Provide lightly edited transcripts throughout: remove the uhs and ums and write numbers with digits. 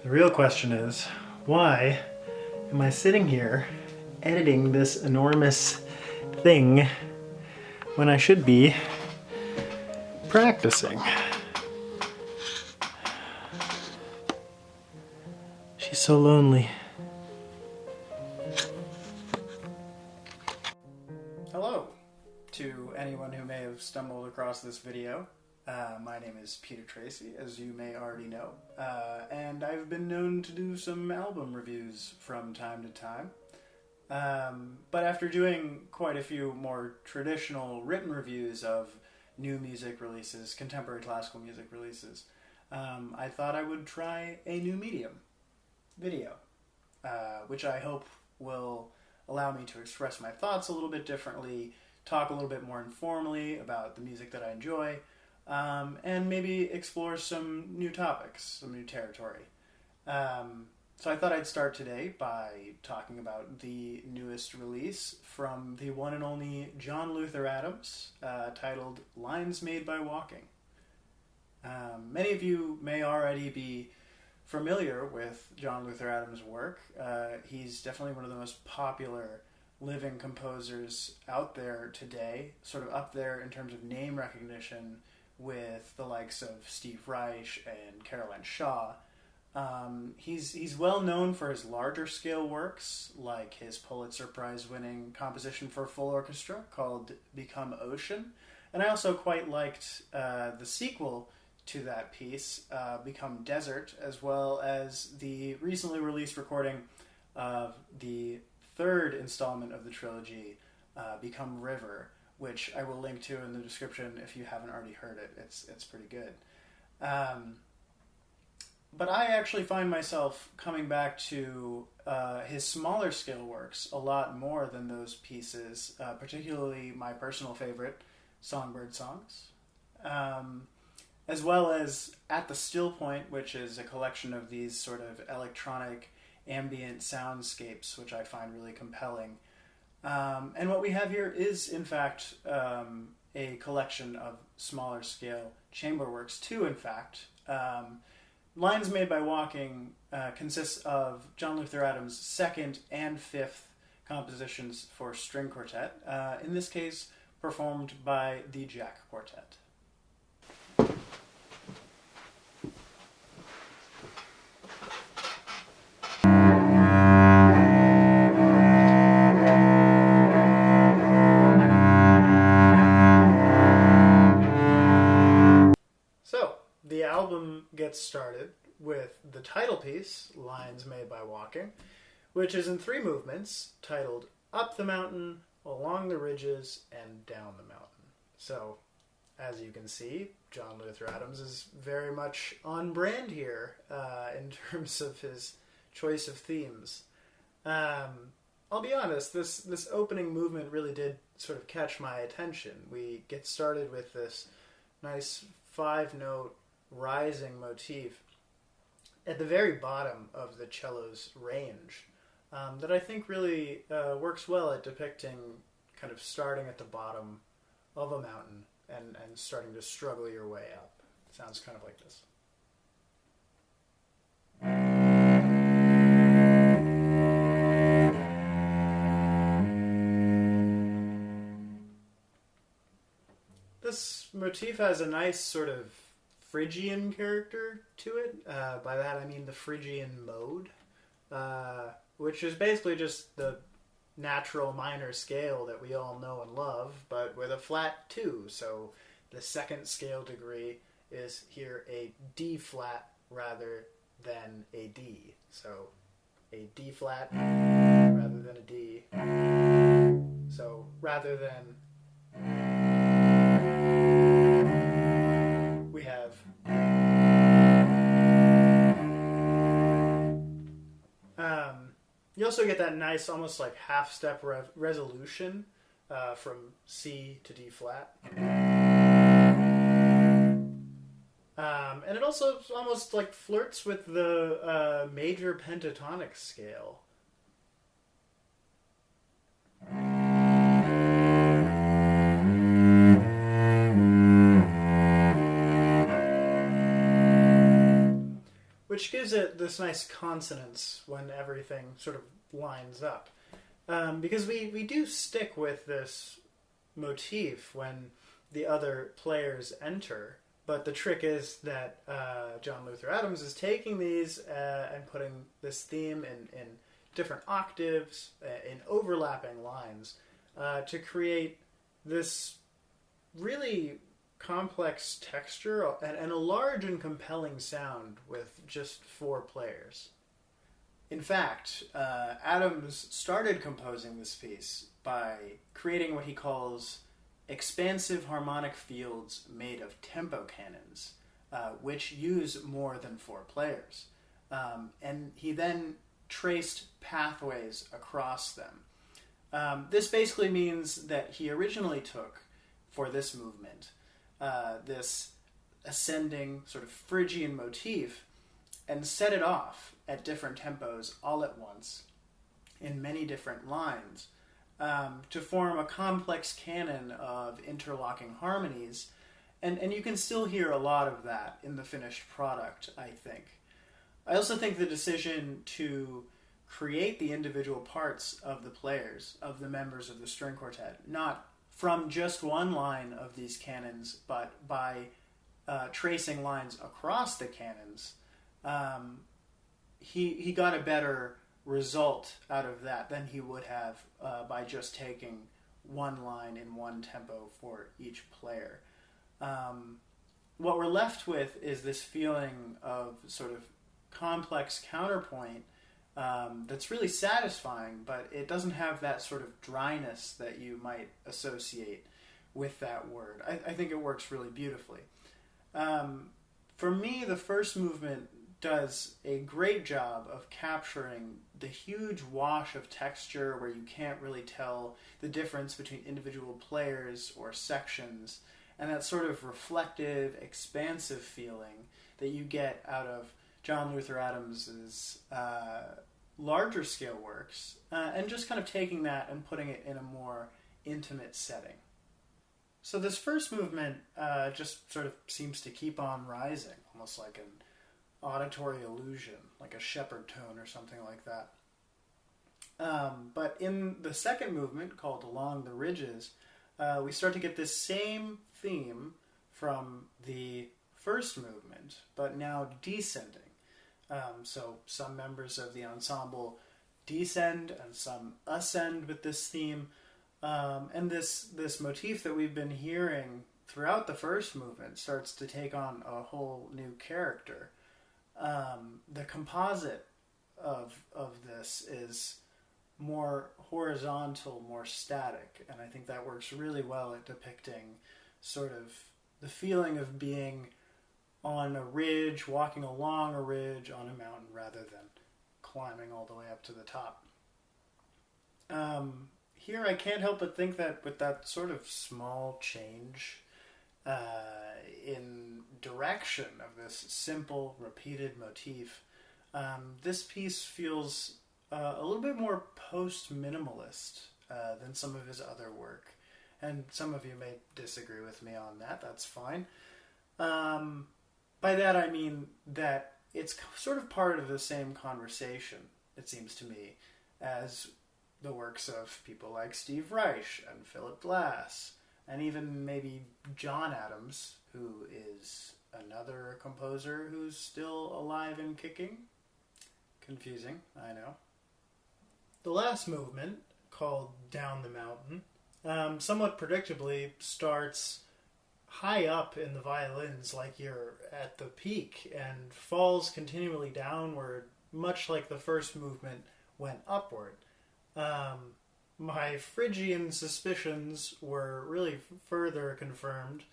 The real question is, why am I sitting here editing this enormous thing when I should be practicing? She's so lonely. Hello to anyone who may have stumbled across this video. My name is Peter Tracy, as you may already know, and I've been known to do some album reviews from time to time. But after doing quite a few more traditional written reviews of new music releases, contemporary classical music releases, I thought I would try a new medium, video, which I hope will allow me to express my thoughts a little bit differently, talk a little bit more informally about the music that I enjoy, and maybe explore some new topics, some new territory. So I thought I'd start today by talking about the newest release from the one and only John Luther Adams, titled Lines Made by Walking. Many of you may already be familiar with John Luther Adams' work. He's definitely one of the most popular living composers out there today, sort of up there in terms of name recognition with the likes of Steve Reich and Caroline Shaw. He's well known for his larger scale works, like his Pulitzer Prize winning composition for full orchestra called Become Ocean. And I also quite liked the sequel to that piece, Become Desert, as well as the recently released recording of the third installment of the trilogy, Become River, which I will link to in the description if you haven't already heard it. It's pretty good. But I actually find myself coming back to his smaller scale works a lot more than those pieces, particularly my personal favorite, Songbirdsongs, as well as At the Still Point, which is a collection of these sort of electronic ambient soundscapes, which I find really compelling. And what we have here is, in fact, a collection of smaller scale chamber works, too, in fact. Lines Made by Walking consists of John Luther Adams' second and fifth compositions for string quartet, in this case performed by the Jack Quartet. The album gets started with the title piece, Lines Made by Walking, which is in three movements, titled Up the Mountain, Along the Ridges, and Down the Mountain. So, as you can see, John Luther Adams is very much on brand here in terms of his choice of themes. I'll be honest, this opening movement really did sort of catch my attention. We get started with this nice five-note rising motif at the very bottom of the cello's range that I think really works well at depicting kind of starting at the bottom of a mountain and starting to struggle your way up. It sounds kind of like this. This motif has a nice sort of Phrygian character to it. By that I mean the Phrygian mode, which is basically just the natural minor scale that we all know and love, but with a flat 2. So the second scale degree is here a D flat rather than a D. So a D flat rather than a D. So rather than we have you also get that nice almost like half step resolution from C to D flat, and it also almost like flirts with the major pentatonic scale. which gives it this nice consonance when everything sort of lines up. Because we do stick with this motif when the other players enter, but the trick is that John Luther Adams is taking these and putting this theme in different octaves, in overlapping lines, to create this really complex texture and a large and compelling sound with just 4 players. In fact, Adams started composing this piece by creating what he calls expansive harmonic fields made of tempo canons, which use more than 4 players. And he then traced pathways across them. This basically means that he originally took, for this movement, this ascending sort of Phrygian motif and set it off at different tempos all at once in many different lines to form a complex canon of interlocking harmonies. And you can still hear a lot of that in the finished product, I think. I also think the decision to create the individual parts of the players, of the members of the string quartet, not from just one line of these canons, but by tracing lines across the canons, he got a better result out of that than he would have by just taking one line in one tempo for each player. What we're left with is this feeling of sort of complex counterpoint that's really satisfying, but it doesn't have that sort of dryness that you might associate with that word. I think it works really beautifully. For me, the first movement does a great job of capturing the huge wash of texture where you can't really tell the difference between individual players or sections, and that sort of reflective, expansive feeling that you get out of John Luther Adams's larger scale works, and just kind of taking that and putting it in a more intimate setting. So this first movement just sort of seems to keep on rising, almost like an auditory illusion, like a shepherd tone or something like that. But in the second movement, called Along the Ridges, we start to get this same theme from the first movement, but now descending. So some members of the ensemble descend and some ascend with this theme. And this motif that we've been hearing throughout the first movement starts to take on a whole new character. The composite of this is more horizontal, more static, and I think that works really well at depicting sort of the feeling of being on a ridge, walking along a ridge on a mountain rather than climbing all the way up to the top. Here I can't help but think that with that sort of small change in direction of this simple, repeated motif, this piece feels a little bit more post-minimalist than some of his other work. And some of you may disagree with me on that, that's fine. By that I mean that it's sort of part of the same conversation, it seems to me, as the works of people like Steve Reich and Philip Glass, and even maybe John Adams, who is another composer who's still alive and kicking. Confusing, I know. The last movement, called Down the Mountain, somewhat predictably starts high up in the violins, like you're at the peak, and falls continually downward, much like the first movement went upward. My Phrygian suspicions were really further confirmed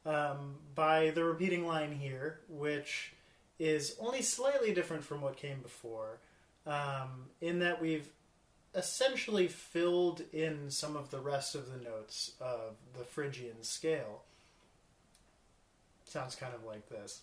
by the repeating line here, which is only slightly different from what came before, in that we've essentially filled in some of the rest of the notes of the Phrygian scale. Sounds kind of like this.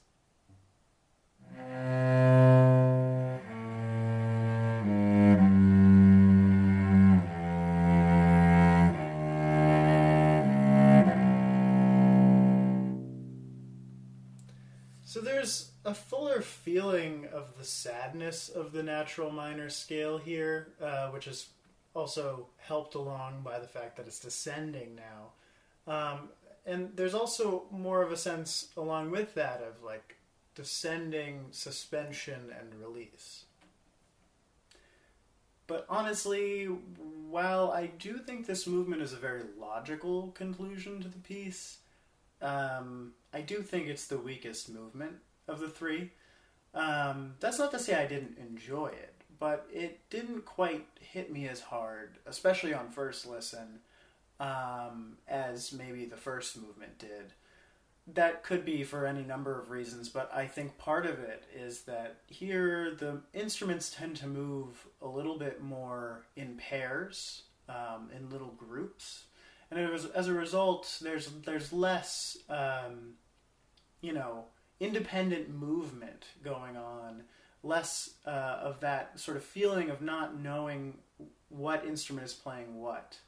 So there's a fuller feeling of the sadness of the natural minor scale here, which is also helped along by the fact that it's descending now. And there's also more of a sense along with that of like descending suspension and release. But honestly, while I do think this movement is a very logical conclusion to the piece, I do think it's the weakest movement of the three. That's not to say I didn't enjoy it, but it didn't quite hit me as hard, especially on first listen, as maybe the first movement did. That could be for any number of reasons, but I think part of it is that here the instruments tend to move a little bit more in pairs, in little groups, and as a result, there's less, independent movement going on, less of that sort of feeling of not knowing what instrument is playing what,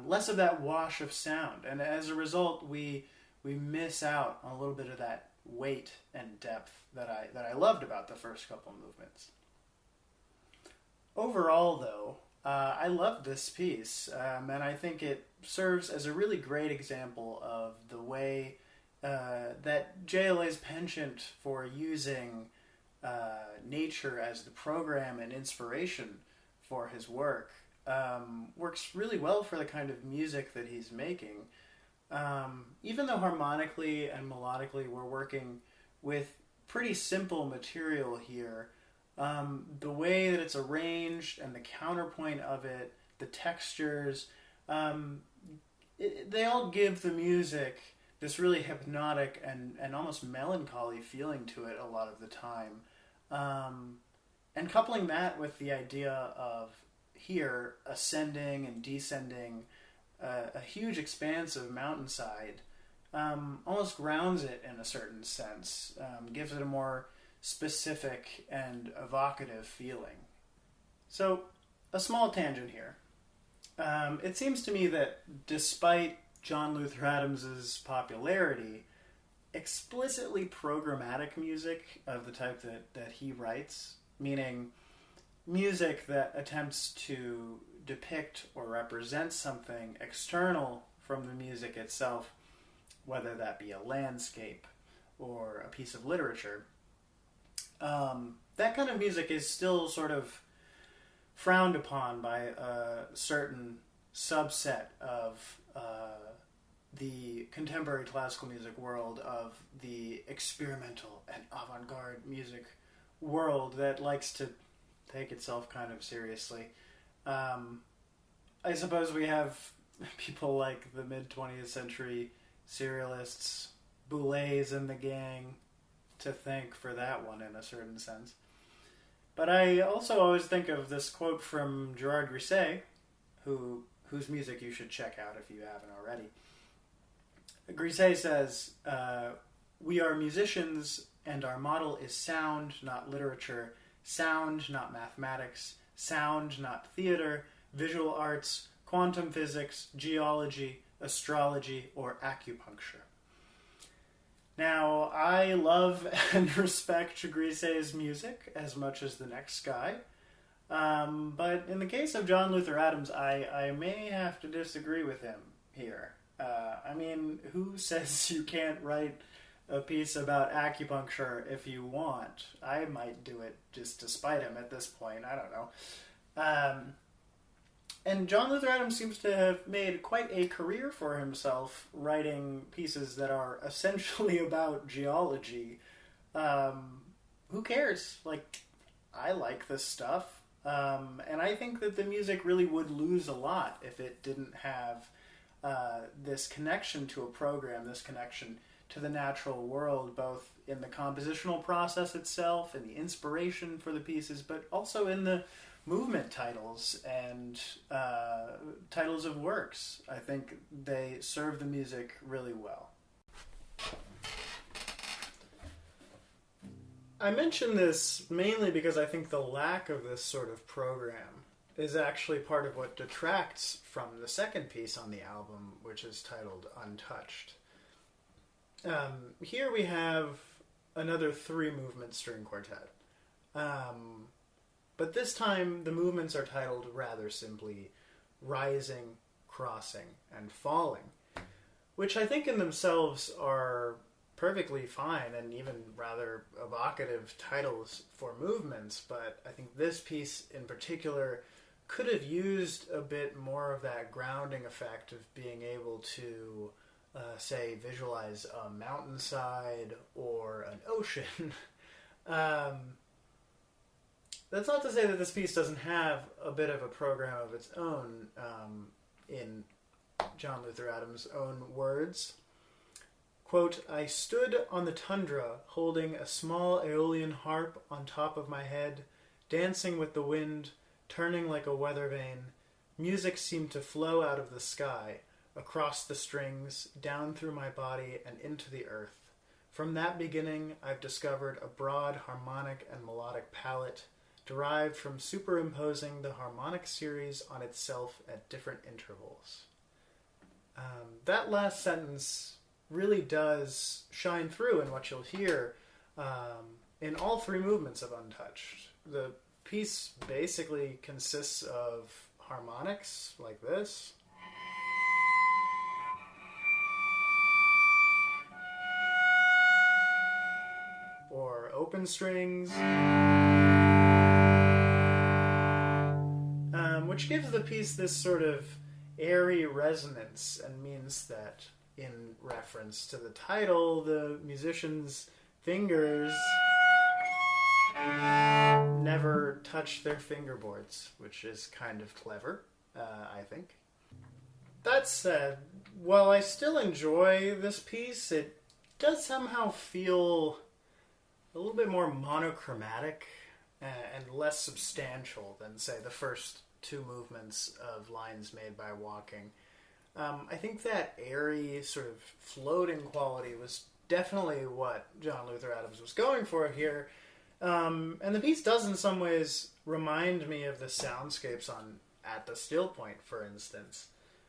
less of that wash of sound, and as a result, we miss out on a little bit of that weight and depth that I loved about the first couple movements. Overall, though, I loved this piece, and I think it serves as a really great example of the way that JLA's penchant for using nature as the program and inspiration for his work works really well for the kind of music that he's making. Even though harmonically and melodically we're working with pretty simple material here, the way that it's arranged and the counterpoint of it, the textures, they all give the music this really hypnotic and almost melancholy feeling to it a lot of the time. And coupling that with the idea of here ascending and descending a huge expanse of mountainside almost grounds it in a certain sense, gives it a more specific and evocative feeling. So, a small tangent here. It seems to me that despite John Luther Adams's popularity, explicitly programmatic music of the type that he writes, meaning music that attempts to depict or represent something external from the music itself, whether that be a landscape or a piece of literature, that kind of music is still sort of frowned upon by a certain subset of the contemporary classical music world, of the experimental and avant-garde music world that likes to take itself kind of seriously. I suppose we have people like the mid-20th century serialists, Boulez and the gang, to thank for that one in a certain sense. But I also always think of this quote from Gerard Grisey, whose music you should check out if you haven't already. Grisey says, "We are musicians, and our model is sound, not literature, sound, not mathematics, sound, not theater, visual arts, quantum physics, geology, astrology, or acupuncture." Now, I love and respect Grisey's music as much as the next guy, but in the case of John Luther Adams, I may have to disagree with him here. I mean, who says you can't write a piece about acupuncture if you want? I might do it just to spite him at this point. I don't know. And John Luther Adams seems to have made quite a career for himself writing pieces that are essentially about geology. Who cares? Like, I like this stuff. And I think that the music really would lose a lot if it didn't have this connection to a program, this connection to the natural world, both in the compositional process itself and the inspiration for the pieces, but also in the movement titles and titles of works. I think they serve the music really well. I mention this mainly because I think the lack of this sort of program is actually part of what detracts from the second piece on the album, which is titled Untouched. Here we have another 3-movement string quartet. But this time the movements are titled rather simply Rising, Crossing, and Falling, which I think in themselves are perfectly fine and even rather evocative titles for movements, but I think this piece in particular could have used a bit more of that grounding effect of being able to, say, visualize a mountainside or an ocean. That's not to say that this piece doesn't have a bit of a program of its own, in John Luther Adams' own words. Quote, "I stood on the tundra holding a small Aeolian harp on top of my head, dancing with the wind, turning like a weather vane. Music seemed to flow out of the sky, across the strings, down through my body and into the earth. From that beginning, I've discovered a broad harmonic and melodic palette, derived from superimposing the harmonic series on itself at different intervals." That last sentence really does shine through in what you'll hear in all 3 movements of Untouched. The piece basically consists of harmonics like this, or open strings, which gives the piece this sort of airy resonance and means that, in reference to the title, the musician's fingers never touch their fingerboards, which is kind of clever, I think. That said, while I still enjoy this piece, it does somehow feel a little bit more monochromatic and less substantial than, say, the first 2 movements of Lines Made by Walking. I think that airy, sort of floating quality was definitely what John Luther Adams was going for here. And the piece does in some ways remind me of the soundscapes on At the Still Point, for instance,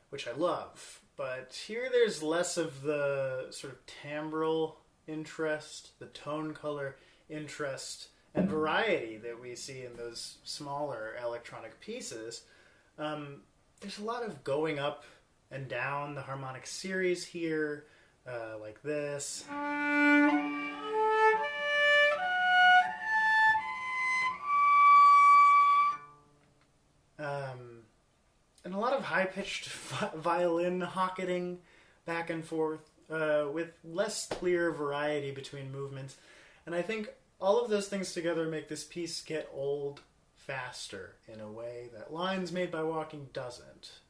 which I love. But here there's less of the sort of timbral interest, the tone color interest, and variety that we see in those smaller electronic pieces. There's a lot of going up and down the harmonic series here, like this. And a lot of high-pitched violin hocketing back and forth, with less clear variety between movements. And I think all of those things together make this piece get old faster in a way that Lines Made by Walking doesn't.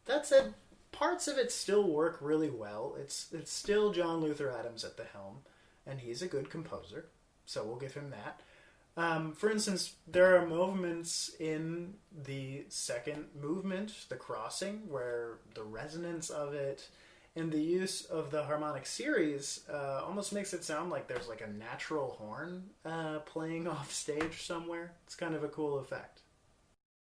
That said, parts of it still work really well. It's still John Luther Adams at the helm, and he's a good composer, so we'll give him that. For instance, there are moments in the second movement, the crossing, where the resonance of it and the use of the harmonic series almost makes it sound like there's like a natural horn playing off stage somewhere. It's kind of a cool effect.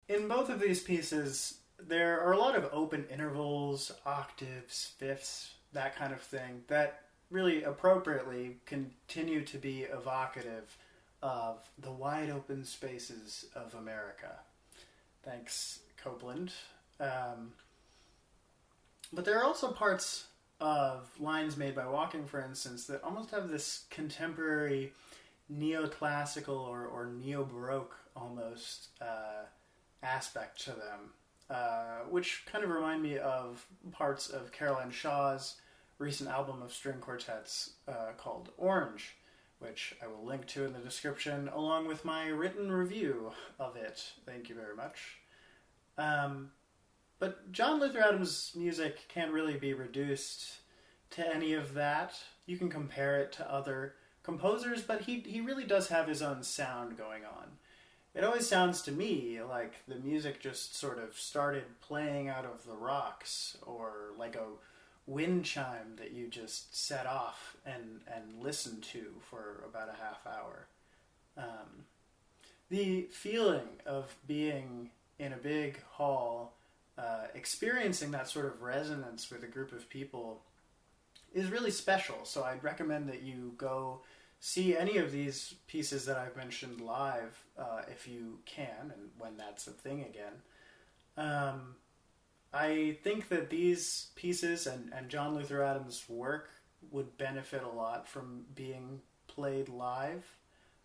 In both of these pieces, there are a lot of open intervals, octaves, fifths, that kind of thing, that really appropriately continue to be evocative of the wide open spaces of America. Thanks, Copeland. But there are also parts of Lines Made by Walking, for instance, that almost have this contemporary neoclassical or neo-baroque almost aspect to them, which kind of remind me of parts of Caroline Shaw's recent album of string quartets called Orange, which I will link to in the description, along with my written review of it. Thank you very much. But John Luther Adams' music can't really be reduced to any of that. You can compare it to other composers, but he really does have his own sound going on. It always sounds to me like the music just sort of started playing out of the rocks, or like a wind chime that you just set off and listen to for about a half hour. The feeling of being in a big hall, experiencing that sort of resonance with a group of people, is really special. So I'd recommend that you go see any of these pieces that I've mentioned live if you can, and when that's a thing again. I think that these pieces and John Luther Adams' work would benefit a lot from being played live.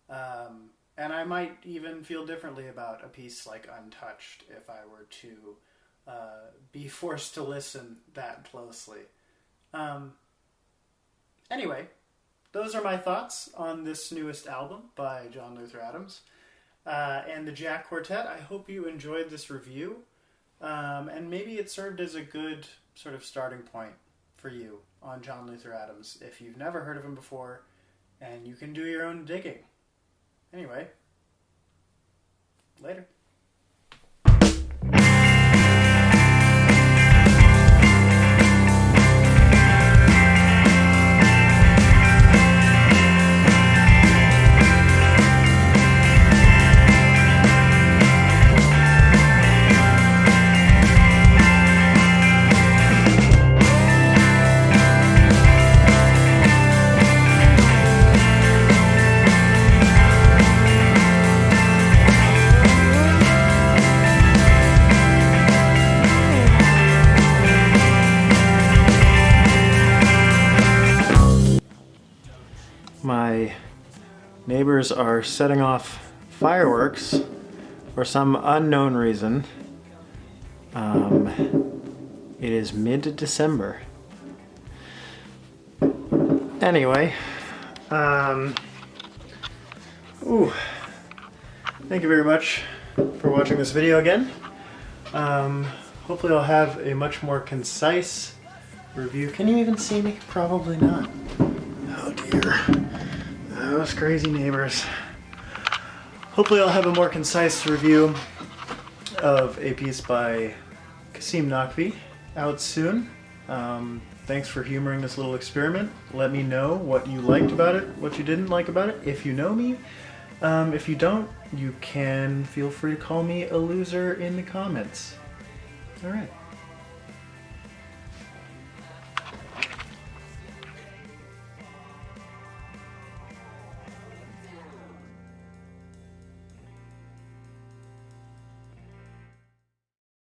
And I might even feel differently about a piece like Untouched if I were to be forced to listen that closely. Anyway, those are my thoughts on this newest album by John Luther Adams and the Jack Quartet. I hope you enjoyed this review, and maybe it served as a good sort of starting point for you on John Luther Adams if you've never heard of him before, and you can do your own digging. Anyway, later. My neighbors are setting off fireworks for some unknown reason. It is mid-December. Anyway, thank you very much for watching this video again. Hopefully I'll have a much more concise review. Can you even see me? Probably not. Oh dear. Those crazy neighbors. Hopefully I'll have a more concise review of a piece by Kasim Naqvi out soon. Thanks for humoring this little experiment. Let me know what you liked about it, what you didn't like about it, if you know me. If you don't, you can feel free to call me a loser in the comments. Alright.